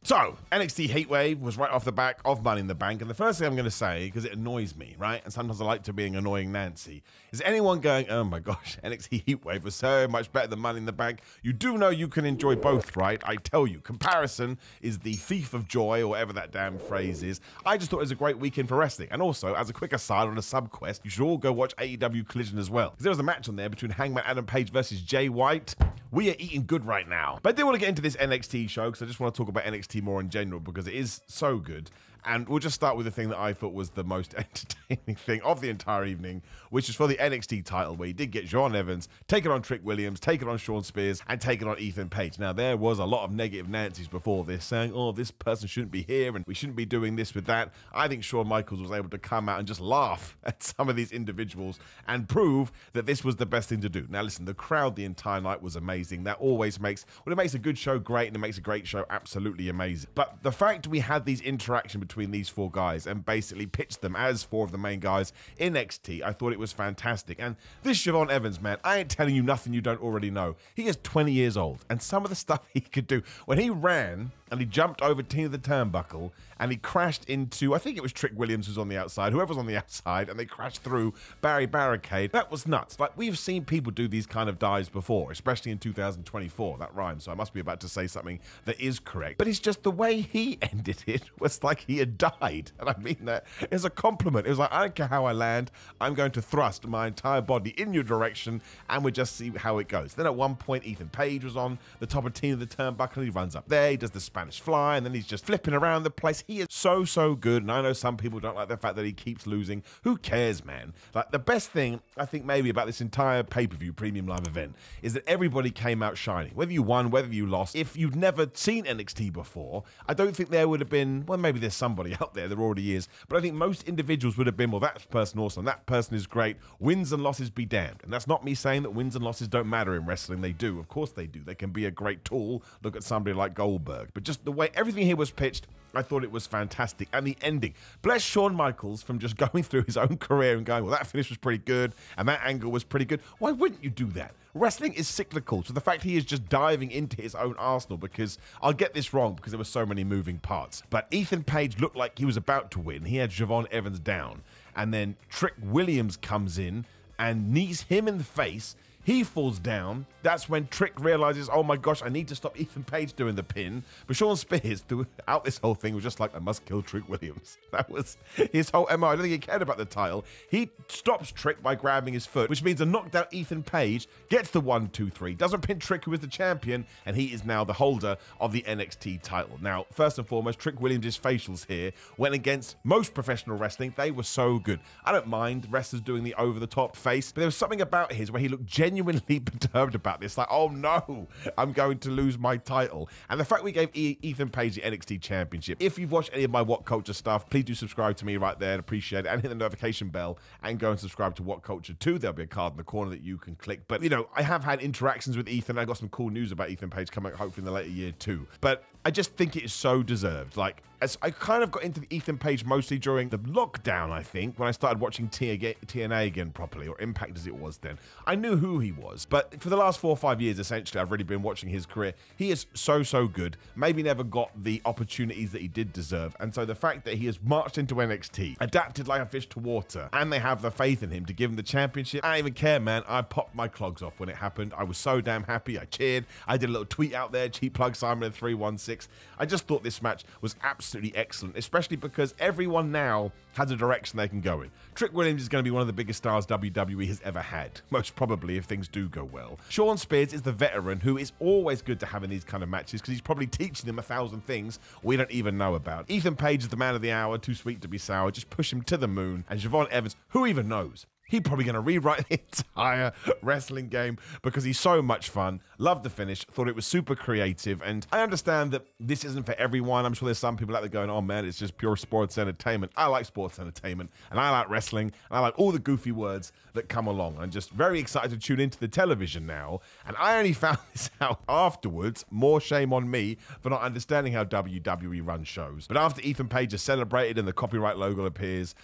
So, NXT Heatwave was right off the back of Money in the Bank, and the first thing I'm going to say, because it annoys me, right, and sometimes I like to be an annoying Nancy, is anyone going, oh my gosh, NXT Heatwave was so much better than Money in the Bank? You do know you can enjoy both, right? I tell you, comparison is the thief of joy, or whatever that damn phrase is. I just thought it was a great weekend for wrestling, and also, as a quick aside on a sub-quest, you should all go watch AEW Collision as well, because there was a match on there between Hangman Adam Page versus Jay White. We are eating good right now. But I did want to get into this NXT show, because I just want to talk about NXT more in general, because it is so good. And we'll just start with the thing that I thought was the most entertaining thing of the entire evening, which is for the NXT title, where you did get Sean Evans taking on Trick Williams, taking on Shawn Spears, and taking on Ethan Page. Now, there was a lot of negative Nancy's before this, saying, oh, this person shouldn't be here, and we shouldn't be doing this with that. I think Shawn Michaels was able to come out and just laugh at some of these individuals and prove that this was the best thing to do. Now, listen, the crowd the entire night was amazing. That always makes, well, it makes a good show great, and it makes a great show absolutely amazing. But the fact we had these interactions between these four guys and basically pitched them as four of the main guys in NXT, I thought it was fantastic. And this Siobhan Evans, man, I ain't telling you nothing you don't already know. He is 20 years old, and some of the stuff he could do when he ran and he jumped over Tina the Turnbuckle and he crashed into, I think it was Trick Williams who's on the outside, whoever's on the outside, and they crashed through Barry Barricade. That was nuts. Like, we've seen people do these kind of dives before, especially in 2024. That rhymes, so I must be about to say something that is correct. But it's just the way he ended it was like he had died. And I mean that as a compliment. It was like, I don't care how I land, I'm going to thrust my entire body in your direction and we'll just see how it goes. Then at one point, Ethan Page was on the top of Tina the Turnbuckle. He runs up there, he does the Spanish fly, and then he's just flipping around the place. He is so good, and I know some people don't like the fact that he keeps losing. Who cares, man? Like, the best thing I think maybe about this entire pay-per-view premium live event is that everybody came out shining. Whether you won, whether you lost, if you've never seen NXT before, I don't think there would have been, well, maybe there's somebody out there already is, but I think most individuals would have been, well, that person awesome, that person is great, wins and losses be damned. And that's not me saying that wins and losses don't matter in wrestling. They do, of course they do. They can be a great tool. Look at somebody like Goldberg. But just the way everything here was pitched, I thought it was fantastic. And the ending, bless Shawn Michaels from just going through his own career and going, well, that finish was pretty good and that angle was pretty good. Why wouldn't you do that? Wrestling is cyclical, so the fact he is just diving into his own arsenal, because I'll get this wrong because there were so many moving parts, but Ethan Page looked like he was about to win. He had Siobhan Evans down, and then Trick Williams comes in and knees him in the face. He falls down. That's when Trick realizes, oh my gosh, I need to stop Ethan Page doing the pin. But Shawn Spears, throughout this whole thing, was just like, I must kill Trick Williams. That was his whole MO. I don't think he cared about the title. He stops Trick by grabbing his foot, which means a knocked out Ethan Page gets the 1, 2, 3, doesn't pin Trick, who is the champion, and he is now the holder of the NXT title. Now, first and foremost, Trick Williams' facials here went against most professional wrestling. They were so good. I don't mind wrestlers doing the over-the-top face, but there was something about his where he looked genuinely perturbed about this, like, oh no, I'm going to lose my title. And the fact we gave Ethan Page the NXT championship, if you've watched any of my What Culture stuff, please do subscribe to me right there and appreciate it, and hit the notification bell and go and subscribe to What Culture too. There'll be a card in the corner that you can click. But you know, I have had interactions with Ethan. I got some cool news about Ethan Page coming hopefully in the later year too, but I just think it is so deserved. Like, as I kind of got into Ethan Page mostly during the lockdown, I think, when I started watching TNA again properly, or Impact as it was then. I knew who he was, but for the last 4 or 5 years, essentially, I've really been watching his career. He is so good. Maybe never got the opportunities that he did deserve, and so the fact that he has marched into NXT, adapted like a fish to water, and they have the faith in him to give him the championship, I don't even care, man. I popped my clogs off when it happened. I was so damn happy. I cheered. I did a little tweet out there, cheap plug Simon at 316. I just thought this match was absolutely excellent, especially because everyone now has a direction they can go in. Trick Williams is going to be one of the biggest stars WWE has ever had, most probably if things do go well. Shawn Spears is the veteran who is always good to have in these kind of matches because he's probably teaching them 1,000 things we don't even know about. Ethan Page is the man of the hour, too sweet to be sour, just push him to the moon. And Siobhan Evans, who even knows? He's probably going to rewrite the entire wrestling game because he's so much fun. Loved the finish, thought it was super creative, and I understand that this isn't for everyone. I'm sure there's some people out there going, oh man, it's just pure sports entertainment. I like sports entertainment, and I like wrestling, and I like all the goofy words that come along. I'm just very excited to tune into the television now, and I only found this out afterwards. More shame on me for not understanding how WWE runs shows. But after Ethan Page is celebrated and the copyright logo appears,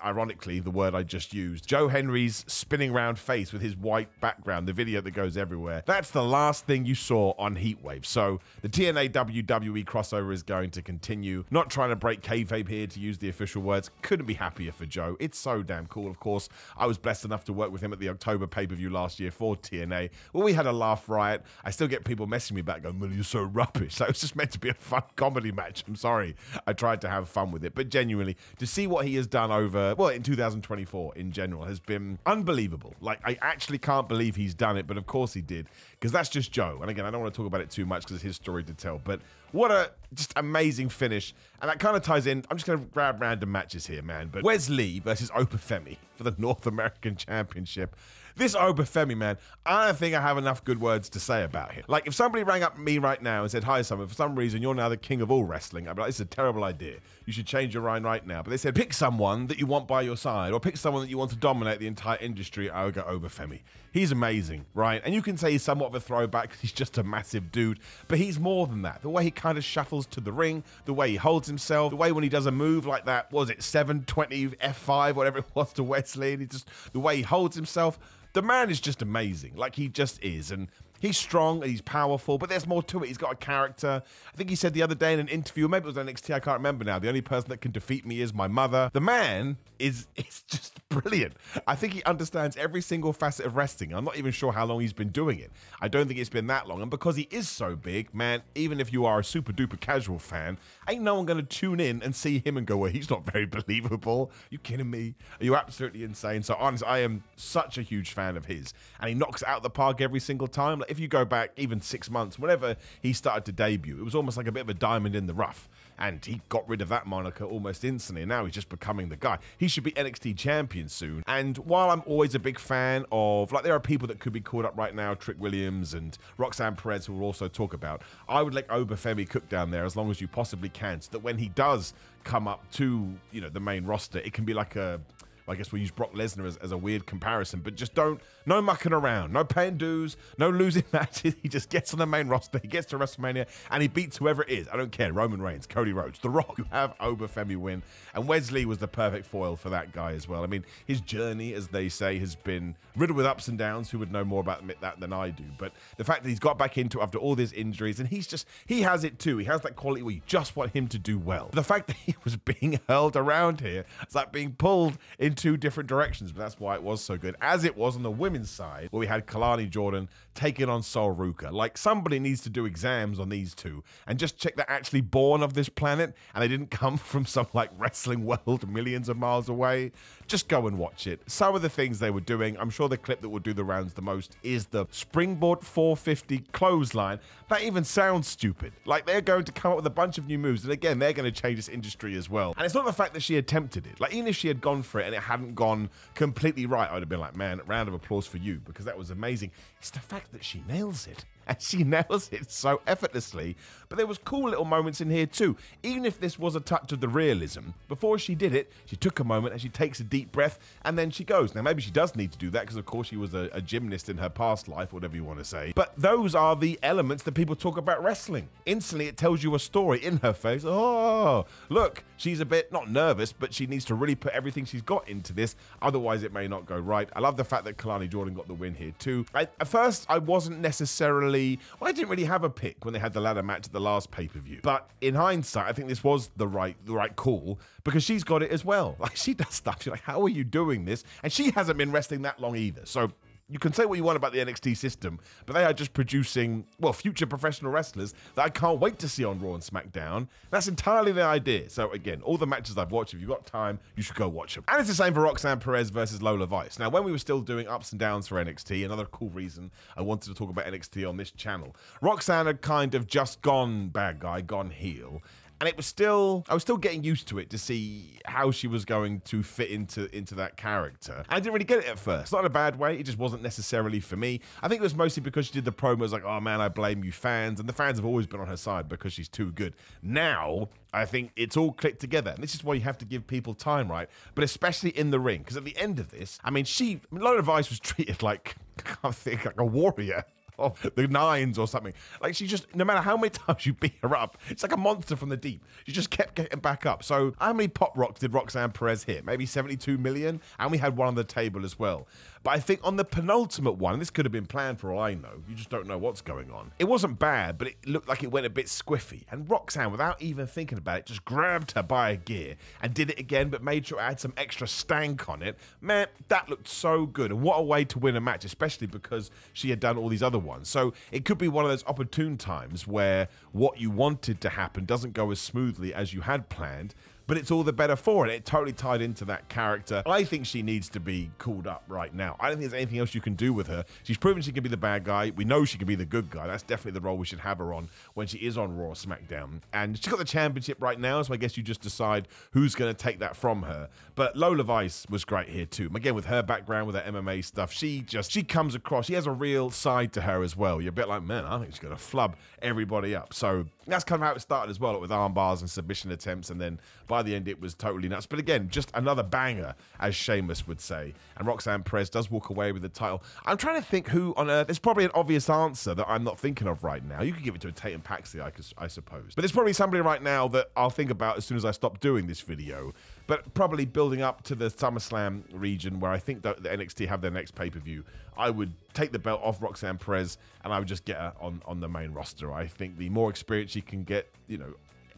ironically, the word I just used. Joe Henry's spinning round face with his white background, the video that goes everywhere. That's the last thing you saw on Heatwave. So the TNA WWE crossover is going to continue. Not trying to break kayfabe here, to use the official words. Couldn't be happier for Joe. It's so damn cool. Of course, I was blessed enough to work with him at the October pay-per-view last year for TNA. Well, we had a laugh riot. I still get people messaging me back going, well, you're so rubbish. So it was just meant to be a fun comedy match. I'm sorry. I tried to have fun with it. But genuinely, to see what he has done over, well, in 2024 in general, has been unbelievable. Like, I actually can't believe he's done it, but of course he did, because that's just Joe. And again, I don't want to talk about it too much because it's his story to tell, but what a just amazing finish. And that kind of ties in, I'm just going to grab random matches here, man, but Wes Lee versus Obafemi for the North American Championship. This Obafemi, man, I don't think I have enough good words to say about him. Like, if somebody rang up me right now and said, hi, Summer, for some reason you're now the king of all wrestling, I'd be like, this is a terrible idea. You should change your mind right now. But they said, pick someone that you want by your side, or pick someone that you want to dominate the entire industry. I would go Obafemi. He's amazing, right? And you can say he's somewhat of a throwback because he's just a massive dude, but he's more than that. The way he kind of shuffles to the ring, the way he holds himself, the way when he does a move like that, what was it, 720 F5, whatever it was to Wesley, and he just, the way he holds himself, the man is just amazing. Like, he just is. And he's strong, and he's powerful, but there's more to it. He's got a character. I think he said the other day in an interview, maybe it was NXT, I can't remember now, the only person that can defeat me is my mother. The man is just brilliant. I think he understands every single facet of wrestling. I'm not even sure how long he's been doing it. I don't think it's been that long. And because he is so big, man, even if you are a super duper casual fan, ain't no one going to tune in and see him and go, well, he's not very believable. You kidding me? Are you absolutely insane? So honestly, I am such a huge fan of his. And he knocks it out of the park every single time. Like, if you go back even 6 months, whenever he started to debut, it was almost like a bit of a diamond in the rough. And he got rid of that moniker almost instantly. And now he's just becoming the guy. He should be NXT champion soon. And while I'm always a big fan of, like, there are people that could be caught up right now, Trick Williams and Roxanne Perez, who we'll also talk about. I would let Obafemi cook down there as long as you possibly can, so that when he does come up to, you know, the main roster, it can be like a, I guess we'll use Brock Lesnar as a weird comparison, but just no mucking around, no paying dues, no losing matches. He just gets on the main roster, he gets to WrestleMania, and he beats whoever it is. I don't care, Roman Reigns, Cody Rhodes, The Rock. You have Obafemi win, and Wesley was the perfect foil for that guy as well. I mean, his journey, as they say, has been riddled with ups and downs. Who would know more about that than I do? But the fact that he's got back into it after all these injuries, and he has it too. He has that quality where you just want him to do well. The fact that he was being hurled around here, it's like being pulled in two different directions, but that's why it was so good. As it was on the women's side, where we had Kalani Jordan taking on Sol Ruka. Like, somebody needs to do exams on these two and just check they're actually born of this planet and they didn't come from some, like, wrestling world millions of miles away. Just go and watch it. Some of the things they were doing, I'm sure the clip that will do the rounds the most is the springboard 450 clothesline. That even sounds stupid. Like, they're going to come up with a bunch of new moves, and again, they're going to change this industry as well. And it's not the fact that she attempted it. Like, even if she had gone for it and it hadn't gone completely right, I would have been like, man, round of applause for you, because that was amazing. It's the fact that she nails it. And she nails it so effortlessly. But there was cool little moments in here too. Even if this was a touch of the realism, before she did it, she took a moment and she takes a deep breath and then she goes. Now, maybe she does need to do that because, of course, she was a gymnast in her past life, whatever you want to say. But those are the elements that people talk about wrestling. Instantly, it tells you a story in her face. Oh, look, she's a bit, not nervous, but she needs to really put everything she's got into this. Otherwise, it may not go right. I love the fact that Kalani Jordan got the win here too. At first, I wasn't necessarily, well, I didn't really have a pick when they had the ladder match at the last pay-per-view. But in hindsight, I think this was the right call, because she's got it as well. Like, she does stuff. You're like, how are you doing this? And she hasn't been wrestling that long either. So you can say what you want about the NXT system, but they are just producing, well, future professional wrestlers that I can't wait to see on Raw and SmackDown. That's entirely the idea. So again, all the matches I've watched, if you've got time, you should go watch them. And it's the same for Roxanne Perez versus Lola Vice. Now, when we were still doing ups and downs for NXT, another cool reason I wanted to talk about NXT on this channel, Roxanne had kind of just gone bad guy, gone heel. And it was still, I was still getting used to it to see how she was going to fit into that character. I didn't really get it at first. Not in a bad way, it just wasn't necessarily for me. I think it was mostly because she did the promos like, oh man, I blame you fans. And the fans have always been on her side because she's too good. Now, I think it's all clicked together. And this is why you have to give people time, right? But especially in the ring. Because at the end of this, I mean, Lola Vice was treated like, I think, like a warrior. of the nines or something. Like, she just, no matter how many times you beat her up, it's like a monster from the deep. She just kept getting back up. So how many pop rocks did Roxanne Perez hit? Maybe 72 million? And we had one on the table as well. But I think on the penultimate one, this could have been planned for all I know, you just don't know what's going on. It wasn't bad, but it looked like it went a bit squiffy. And Roxanne, without even thinking about it, just grabbed her by a gear and did it again, but made sure it had some extra stank on it. Man, that looked so good. And what a way to win a match, especially because she had done all these other ones. So it could be one of those opportune times where what you wanted to happen doesn't go as smoothly as you had planned, but it's all the better for it. It totally tied into that character. I think she needs to be called up right now. I don't think there's anything else you can do with her. She's proven she can be the bad guy. We know she can be the good guy. That's definitely the role we should have her on when she is on Raw or SmackDown. And she's got the championship right now, so I guess you just decide who's going to take that from her. But Lola Vice was great here too. Again, with her background, with her MMA stuff, she comes across. She has a real side to her as well. You're a bit like, man, I think she's going to flub everybody up. So that's kind of how it started as well, with arm bars and submission attempts, and then by the end it was totally nuts. But again, just another banger, as Sheamus would say. And Roxanne Perez does walk away with the title. I'm trying to think who on earth. There's probably an obvious answer that I'm not thinking of right now. You could give it to a Tatum Paxley, I suppose. But there's probably somebody right now that I'll think about as soon as I stop doing this video. But probably building up to the SummerSlam region, where I think that the NXT have their next pay-per-view, I would take the belt off Roxanne Perez and I would just get her on the main roster. I think the more experience she can get, you know,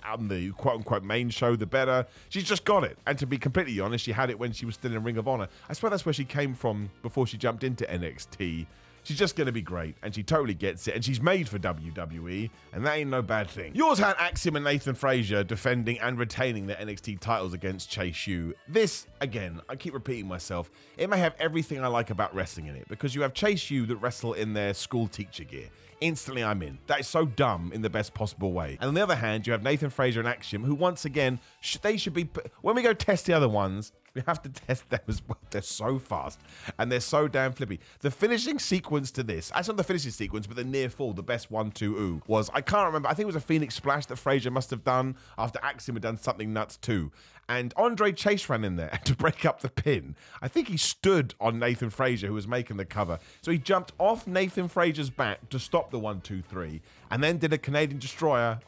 on the quote-unquote main show, the better. She's just got it. And to be completely honest, she had it when she was still in Ring of Honor. I swear that's where she came from before she jumped into NXT. She's just going to be great, and she totally gets it, and she's made for WWE, and that ain't no bad thing. Yours had Axiom and Nathan Frazier defending and retaining their NXT titles against Chase U. This, again, I keep repeating myself, it may have everything I like about wrestling in it, because you have Chase U that wrestle in their school teacher gear. Instantly I'm in. That is so dumb in the best possible way. And on the other hand, you have Nathan Frazier and Axiom, who once again, they should be, when we go test the other ones, we have to test them as well. They're so fast and they're so damn flippy. The finishing sequence to this, actually not the finishing sequence, but the near fall, the best 1-2 was, I can't remember, I think it was a Phoenix Splash that Frazier must have done after Axiom had done something nuts too. And Andre Chase ran in there to break up the pin. I think he stood on Nathan Frazier, who was making the cover. So he jumped off Nathan Frazier's back to stop the 1-2-3 and then did a Canadian Destroyer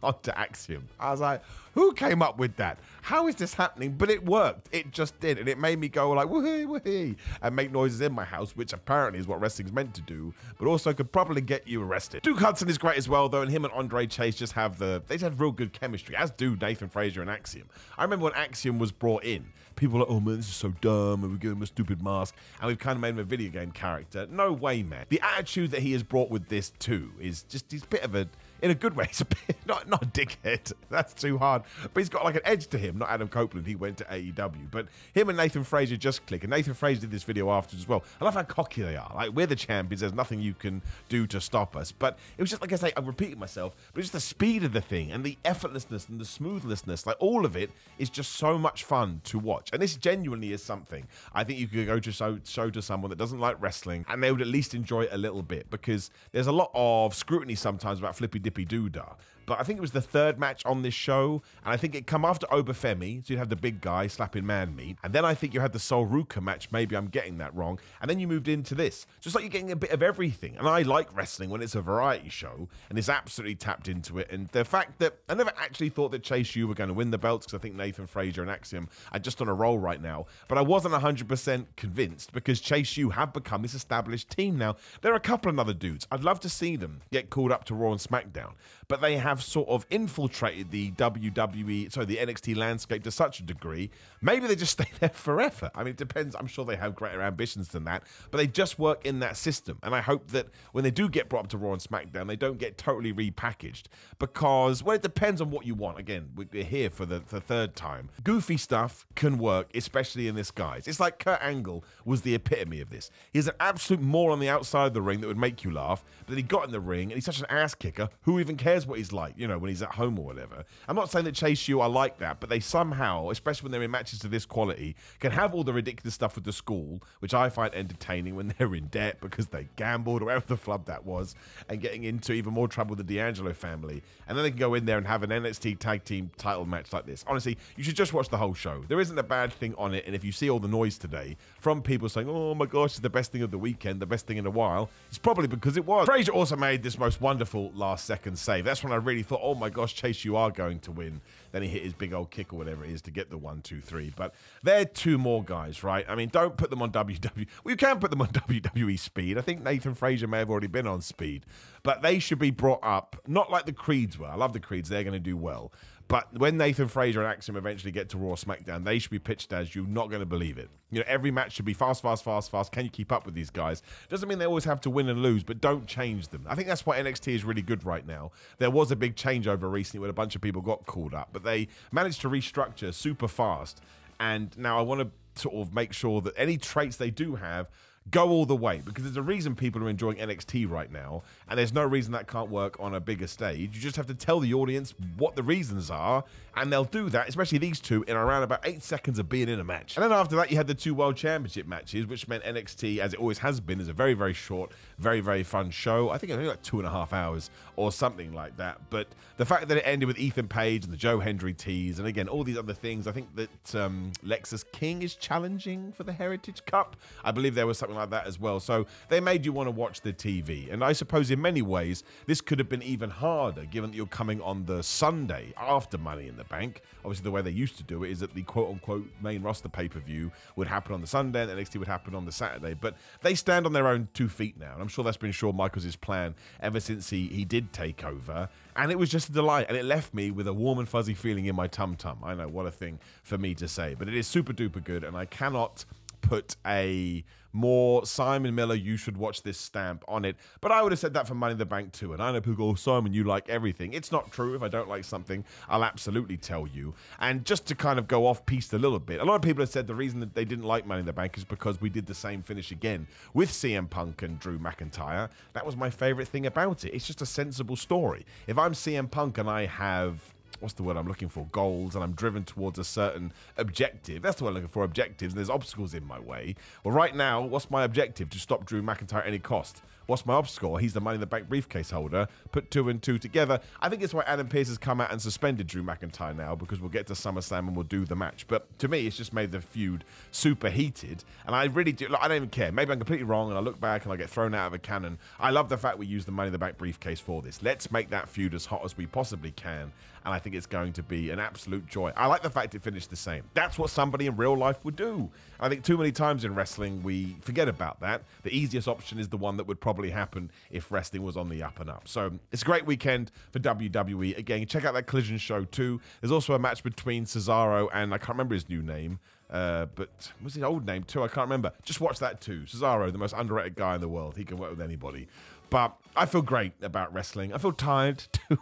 onto Axiom. I was like, who came up with that? How is this happening? But it worked. It just did. And it made me go like, woohoo, woohoo, and make noises in my house, which apparently is what wrestling's meant to do, but also could probably get you arrested. Duke Hudson is great as well, though, and him and Andre Chase just have they just have real good chemistry, as do Nathan Frazier and Axiom. I remember when Axiom was brought in, people were like, oh man, this is so dumb, and we give him a stupid mask, and we've kind of made him a video game character. No way, man. The attitude that he has brought with this too is just, he's a bit of a, in a good way, he's a bit, not a dickhead, that's too hard, but he's got like an edge to him, not Adam Copeland, he went to AEW, but him and Nathan Frazier just click, and Nathan Frazier did this video afterwards as well. I love how cocky they are, like, we're the champions, there's nothing you can do to stop us, but it was just, like I say, I'm repeating myself, but it's just the speed of the thing, and the effortlessness, and the smoothlessness, like all of it is just so much fun to watch, and this genuinely is something I think you could go to show to someone that doesn't like wrestling, and they would at least enjoy it a little bit, because there's a lot of scrutiny sometimes about flippy dippy doodah. But I think it was the third match on this show, and I think it come after Obafemi, so you'd have the big guy slapping man meat, and then I think you had the Sol Ruka match, maybe I'm getting that wrong, and then you moved into this. Just like you're getting a bit of everything, and I like wrestling when it's a variety show, and it's absolutely tapped into it, and the fact that I never actually thought that Chase U were going to win the belts, because I think Nathan Frazier and Axiom are just on a roll right now, but I wasn't 100% convinced, because Chase U have become this established team now. There are a couple of other dudes. I'd love to see them get called up to Raw and SmackDown, but they have sort of infiltrated the the NXT landscape to such a degree, maybe they just stay there forever. I mean, it depends. I'm sure they have greater ambitions than that, but they just work in that system. And I hope that when they do get brought up to Raw and SmackDown, they don't get totally repackaged, because, well, it depends on what you want. Again, we're here for the third time. Goofy stuff can work, especially in this guise. It's like Kurt Angle was the epitome of this. He's an absolute moron on the outside of the ring that would make you laugh, but then he got in the ring and he's such an ass kicker. Who even cares knows what he's like, you know, when he's at home or whatever. I'm not saying that Chase U are like that, but they somehow, especially when they're in matches to this quality, can have all the ridiculous stuff with the school, which I find entertaining when they're in debt because they gambled or whatever the flub that was, and getting into even more trouble with the D'Angelo family. And then they can go in there and have an NXT tag team title match like this. Honestly, you should just watch the whole show. There isn't a bad thing on it, and if you see all the noise today from people saying, oh my gosh, it's the best thing of the weekend, the best thing in a while, it's probably because it was. Frazier also made this most wonderful last second save. That's when I really thought, oh my gosh, Chase, you are going to win. Then he hit his big old kick or whatever it is to get the 1, 2, 3. But they're two more guys, right? I mean, don't put them on WWE. Well, you can put them on WWE Speed. I think Nathan Frazier may have already been on Speed. But they should be brought up, not like the Creeds were. I love the Creeds. They're going to do well. But when Nathan Frazier and Axiom eventually get to Raw or SmackDown, they should be pitched as you're not going to believe it. You know, every match should be fast, fast, fast, fast. Can you keep up with these guys? Doesn't mean they always have to win and lose, but don't change them. I think that's why NXT is really good right now. There was a big changeover recently where a bunch of people got called up, but they managed to restructure super fast. And now I want to sort of make sure that any traits they do have go all the way, because there's a reason people are enjoying NXT right now, and there's no reason that can't work on a bigger stage. You just have to tell the audience what the reasons are, and they'll do that, especially these two, in around about 8 seconds of being in a match. And then after that, you had the 2 World Championship matches, which meant NXT, as it always has been, is a very, very short, very, very fun show. I think it was like 2.5 hours or something like that. But the fact that it ended with Ethan Page and the Joe Hendry tease, and again, all these other things, I think that Lexus King is challenging for the Heritage Cup. I believe there was something like that as well. So they made you want to watch the TV. And I suppose in many ways, this could have been even harder, given that you're coming on the Sunday after Money in the Bank. Obviously, the way they used to do it is that the quote-unquote main roster pay-per-view would happen on the Sunday and NXT would happen on the Saturday. But they stand on their own 2 feet now. And I'm sure that's been Shawn Michaels' plan ever since he did take over. And it was just a delight. And it left me with a warm and fuzzy feeling in my tum-tum. I know, what a thing for me to say. But it is super-duper good, and I cannot put a more Simon Miller, you should watch this stamp on it. But I would have said that for Money in the Bank too. And I know people go, oh, Simon, you like everything. It's not true. If I don't like something, I'll absolutely tell you. And just to kind of go off-piste a little bit, a lot of people have said the reason that they didn't like Money in the Bank is because we did the same finish again with CM Punk and Drew McIntyre. That was my favorite thing about it. It's just a sensible story. If I'm CM Punk and I have, what's the word I'm looking for? Goals, and I'm driven towards a certain objective. That's the word I'm looking for, objectives, and there's obstacles in my way. Well, right now, what's my objective? To stop Drew McIntyre at any cost. What's my obstacle? He's the Money in the Bank briefcase holder. Put 2 and 2 together. I think it's why Adam Pearce has come out and suspended Drew McIntyre now, because we'll get to SummerSlam and we'll do the match. But to me, it's just made the feud super heated. And I really do, like, I don't even care. Maybe I'm completely wrong and I look back and I get thrown out of a cannon. I love the fact we use the Money in the Bank briefcase for this. Let's make that feud as hot as we possibly can. And I think it's going to be an absolute joy. I like the fact it finished the same. That's what somebody in real life would do. I think too many times in wrestling, we forget about that. The easiest option is the one that would probably happen if wrestling was on the up and up. So it's a great weekend for WWE. Again, check out that Collision show too. There's also a match between Cesaro and I can't remember his new name. But what's his old name too? I can't remember. Just watch that too. Cesaro, the most underrated guy in the world. He can work with anybody. But I feel great about wrestling. I feel tired too.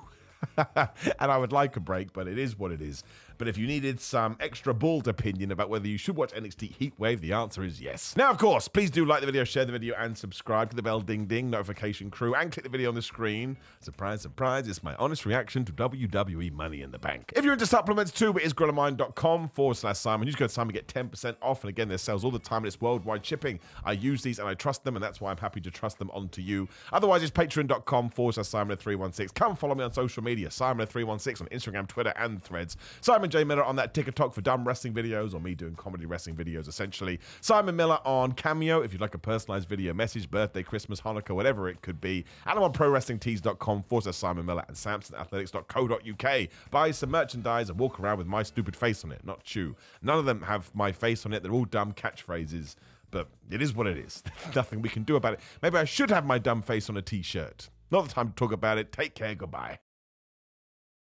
And I would like a break, but it is what it is. But if you needed some extra bald opinion about whether you should watch NXT Heatwave, the answer is yes. Now, of course, please do like the video, share the video, and subscribe to the bell ding ding notification crew, and click the video on the screen. Surprise, surprise, it's my honest reaction to WWE Money in the Bank. If you're into supplements too, it is grillamine.com/Simon. Use code Simon, get 10% off. And again, there's sales all the time, and it's worldwide shipping. I use these and I trust them, and that's why I'm happy to trust them onto you. Otherwise, it's patreon.com/Simon316. Come follow me on social media, Simon316 on Instagram, Twitter, and Threads. Simon J. Miller on that TikTok for dumb wrestling videos, or me doing comedy wrestling videos, essentially. Simon Miller on Cameo, if you'd like a personalized video message, birthday, Christmas, Hanukkah, whatever it could be. And I'm on ProWrestlingTees.com/Simon Miller and SamsonAthletics.co.uk. Buy some merchandise and walk around with my stupid face on it, not you. None of them have my face on it. They're all dumb catchphrases, but it is what it is. Nothing we can do about it. Maybe I should have my dumb face on a t-shirt. Not the time to talk about it. Take care. Goodbye.